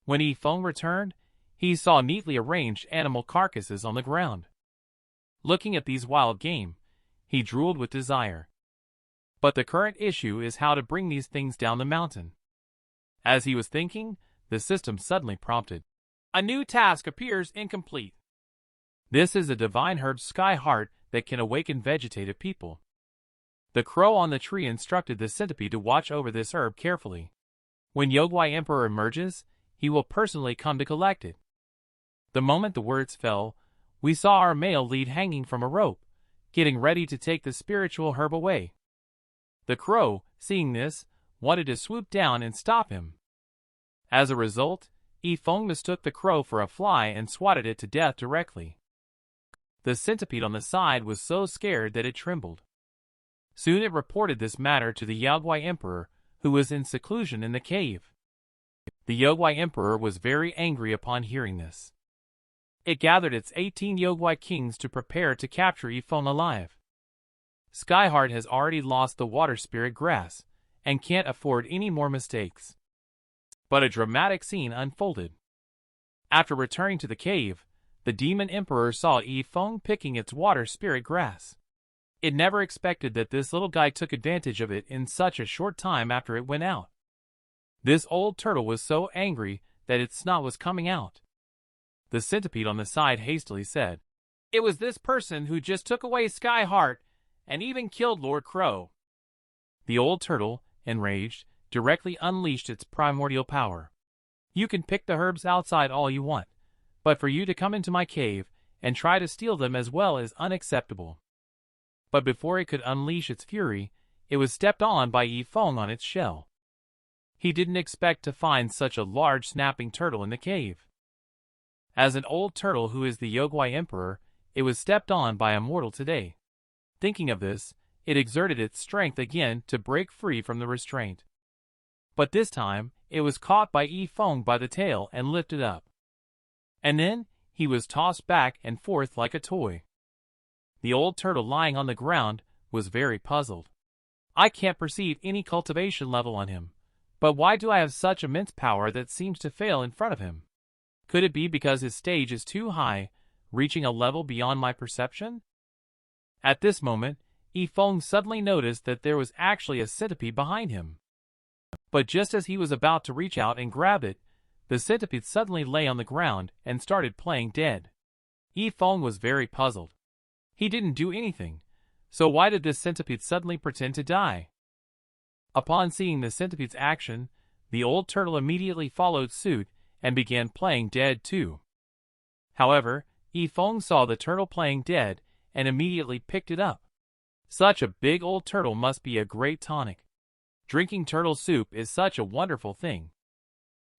A: When Yi Feng returned, he saw neatly arranged animal carcasses on the ground. Looking at these wild game, he drooled with desire. But the current issue is how to bring these things down the mountain. As he was thinking, the system suddenly prompted. A new task appears incomplete. This is a divine herb sky heart that can awaken vegetative people. The crow on the tree instructed the centipede to watch over this herb carefully. When Yogwai Emperor emerges, he will personally come to collect it. The moment the words fell, we saw our male lead hanging from a rope, getting ready to take the spiritual herb away. The crow, seeing this, wanted to swoop down and stop him. As a result, Yi Feng mistook the crow for a fly and swatted it to death directly. The centipede on the side was so scared that it trembled. Soon it reported this matter to the Yogwai Emperor, who was in seclusion in the cave. The Yogwai Emperor was very angry upon hearing this. It gathered its 18 Yogwai kings to prepare to capture Yi Feng alive. Skyheart has already lost the water spirit grass, and can't afford any more mistakes. But a dramatic scene unfolded. After returning to the cave, the Demon Emperor saw Yi Feng picking its water spirit grass. It never expected that this little guy took advantage of it in such a short time after it went out. This old turtle was so angry that its snot was coming out. The centipede on the side hastily said, "It was this person who just took away Skyheart and even killed Lord Crow." The old turtle, enraged, directly unleashed its primordial power. "You can pick the herbs outside all you want, but for you to come into my cave and try to steal them as well is unacceptable." But before it could unleash its fury, it was stepped on by Yi Feng on its shell. He didn't expect to find such a large snapping turtle in the cave. As an old turtle who is the Yogwai Emperor, it was stepped on by a mortal today. Thinking of this, it exerted its strength again to break free from the restraint. But this time, it was caught by Yi Feng by the tail and lifted up. And then, he was tossed back and forth like a toy. The old turtle lying on the ground was very puzzled. "I can't perceive any cultivation level on him, but why do I have such immense power that seems to fail in front of him? Could it be because his stage is too high, reaching a level beyond my perception?" At this moment, Yi Feng suddenly noticed that there was actually a centipede behind him. But just as he was about to reach out and grab it, the centipede suddenly lay on the ground and started playing dead. Yi Feng was very puzzled. He didn't do anything, so why did this centipede suddenly pretend to die? Upon seeing the centipede's action, the old turtle immediately followed suit and began playing dead too. However, Yi Feng saw the turtle playing dead and immediately picked it up. Such a big old turtle must be a great tonic. Drinking turtle soup is such a wonderful thing.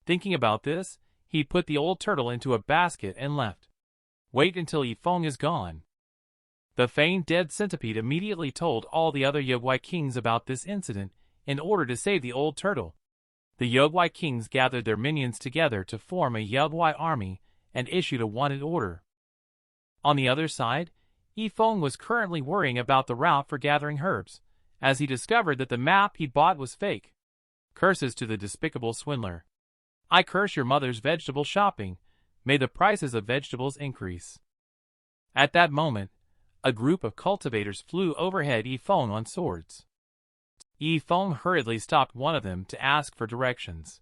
A: Thinking about this, he put the old turtle into a basket and left. Wait until Yi Feng is gone. The feigned dead centipede immediately told all the other Yogwai kings about this incident in order to save the old turtle. The Yogwai kings gathered their minions together to form a Yogwai army and issued a wanted order. On the other side, Yi Feng was currently worrying about the route for gathering herbs, as he discovered that the map he'd bought was fake. Curses to the despicable swindler. I curse your mother's vegetable shopping. May the prices of vegetables increase. At that moment, a group of cultivators flew overhead Yi Feng on swords. Yi Feng hurriedly stopped one of them to ask for directions.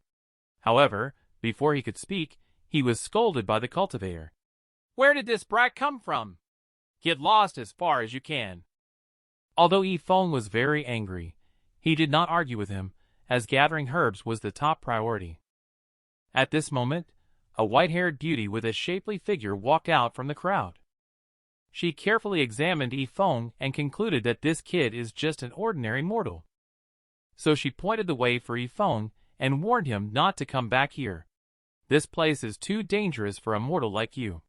A: However, before he could speak, he was scolded by the cultivator. "Where did this brat come from? Get lost as far as you can." Although Yi Feng was very angry, he did not argue with him, as gathering herbs was the top priority. At this moment, a white-haired beauty with a shapely figure walked out from the crowd. She carefully examined Yi Feng and concluded that this kid is just an ordinary mortal. So she pointed the way for Yi Feng and warned him not to come back here. "This place is too dangerous for a mortal like you."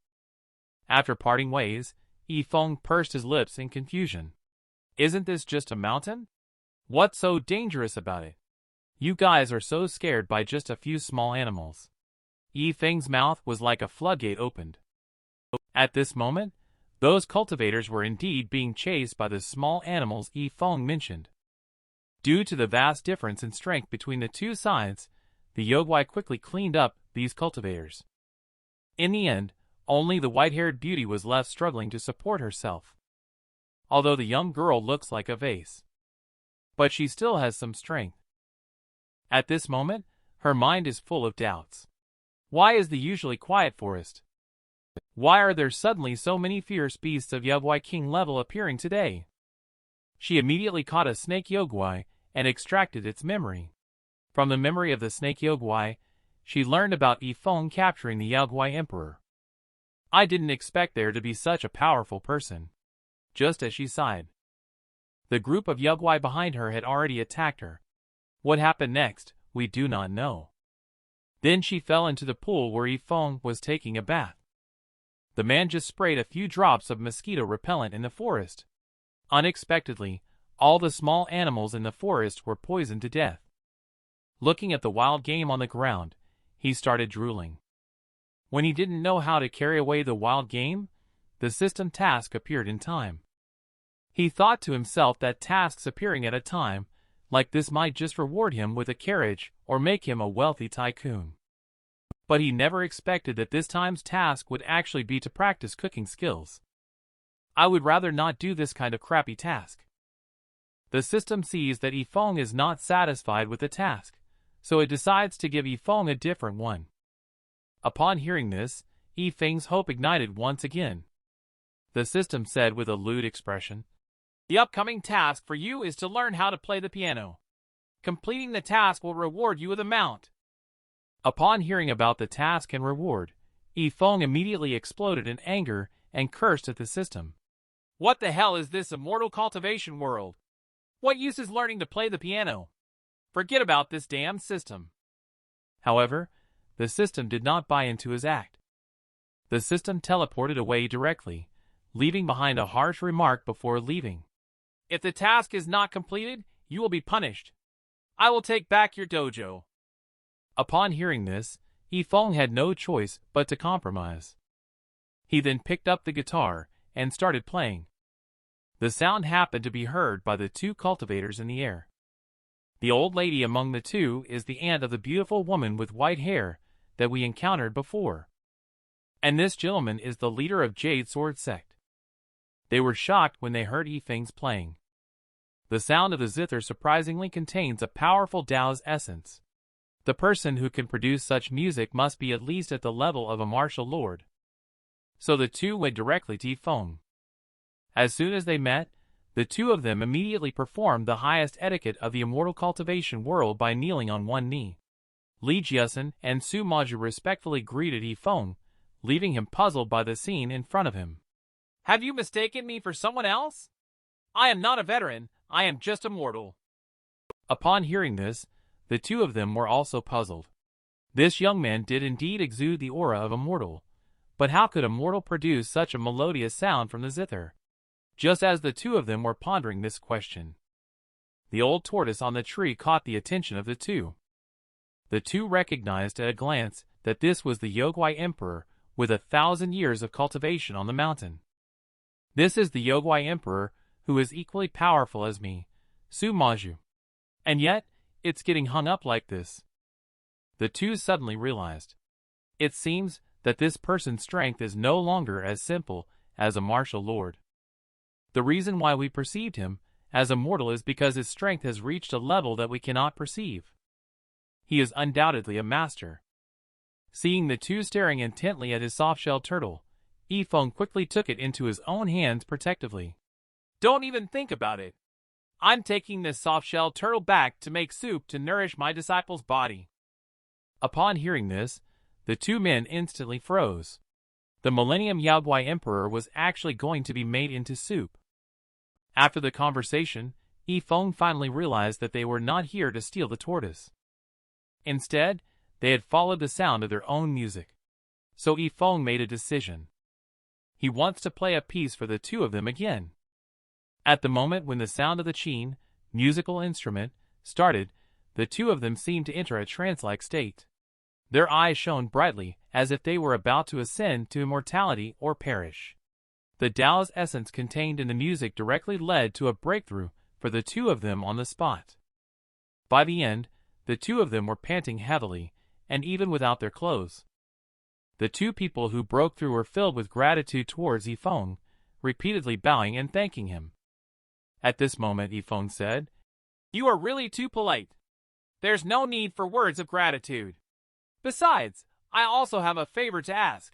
A: After parting ways, Yi Feng pursed his lips in confusion. "Isn't this just a mountain? What's so dangerous about it? You guys are so scared by just a few small animals." Yi Feng's mouth was like a floodgate opened. At this moment, those cultivators were indeed being chased by the small animals Yi Feng mentioned. Due to the vast difference in strength between the two sides, the Yogwai quickly cleaned up these cultivators. In the end, only the white-haired beauty was left struggling to support herself. Although the young girl looks like a vase. but she still has some strength. At this moment, her mind is full of doubts. Why is the usually quiet forest? Why are there suddenly so many fierce beasts of Yogwai King level appearing today? She immediately caught a snake Yogwai and extracted its memory. From the memory of the snake Yogwai, she learned about Yi Feng capturing the Yogwai Emperor. I didn't expect there to be such a powerful person. Just as she sighed, the group of Yogwai behind her had already attacked her. What happened next, we do not know. Then she fell into the pool where Yi Feng was taking a bath. The man just sprayed a few drops of mosquito repellent in the forest. Unexpectedly, all the small animals in the forest were poisoned to death. Looking at the wild game on the ground, he started drooling. When he didn't know how to carry away the wild game, the system task appeared in time. He thought to himself that tasks appearing at a time like this might just reward him with a carriage or make him a wealthy tycoon. But he never expected that this time's task would actually be to practice cooking skills. I would rather not do this kind of crappy task. The system sees that Yi Feng is not satisfied with the task, so it decides to give Yi Feng a different one. Upon hearing this, Yi Feng's hope ignited once again. The system said with a lewd expression, "The upcoming task for you is to learn how to play the piano. Completing the task will reward you with a mount." Upon hearing about the task and reward, Yi Feng immediately exploded in anger and cursed at the system. "What the hell is this immortal cultivation world? What use is learning to play the piano? Forget about this damn system." However, the system did not buy into his act. The system teleported away directly, leaving behind a harsh remark before leaving. "If the task is not completed, you will be punished. I will take back your dojo." Upon hearing this, Yi Feng had no choice but to compromise. He then picked up the guitar and started playing. The sound happened to be heard by the two cultivators in the air. The old lady among the two is the aunt of the beautiful woman with white hair that we encountered before. And this gentleman is the leader of Jade Sword Sect. They were shocked when they heard Yi Feng's playing. The sound of the zither surprisingly contains a powerful Tao's essence. The person who can produce such music must be at least at the level of a martial lord. So the two went directly to Yi Feng. As soon as they met, the two of them immediately performed the highest etiquette of the immortal cultivation world by kneeling on one knee. Li Jiasen and Su Maju respectfully greeted Yi Feng, leaving him puzzled by the scene in front of him. "Have you mistaken me for someone else? I am not a veteran, I am just a mortal." Upon hearing this, the two of them were also puzzled. This young man did indeed exude the aura of a mortal, but how could a mortal produce such a melodious sound from the zither? Just as the two of them were pondering this question, the old tortoise on the tree caught the attention of the two. The two recognized at a glance that this was the Yogwai Emperor with 1,000 years of cultivation on the mountain. "This is the Yogwai Emperor who is equally powerful as me, Su Maju. And yet, it's getting hung up like this." The two suddenly realized. It seems that this person's strength is no longer as simple as a martial lord. The reason why we perceived him as a mortal is because his strength has reached a level that we cannot perceive. He is undoubtedly a master. Seeing the two staring intently at his soft-shelled turtle, Yi Feng quickly took it into his own hands protectively. "Don't even think about it. I'm taking this soft-shelled turtle back to make soup to nourish my disciple's body." Upon hearing this, the two men instantly froze. The Millennium Yogwai Emperor was actually going to be made into soup. After the conversation, Yi Feng finally realized that they were not here to steal the tortoise. Instead, they had followed the sound of their own music. So Yi Feng made a decision. He wants to play a piece for the two of them again. At the moment when the sound of the qin, musical instrument, started, the two of them seemed to enter a trance-like state. Their eyes shone brightly, as if they were about to ascend to immortality or perish. The Tao's essence contained in the music directly led to a breakthrough for the two of them on the spot. By the end, the two of them were panting heavily, and even without their clothes. The two people who broke through were filled with gratitude towards Yi Feng, repeatedly bowing and thanking him. At this moment Yi Feng said, You are really too polite. There's no need for words of gratitude. Besides, I also have a favor to ask.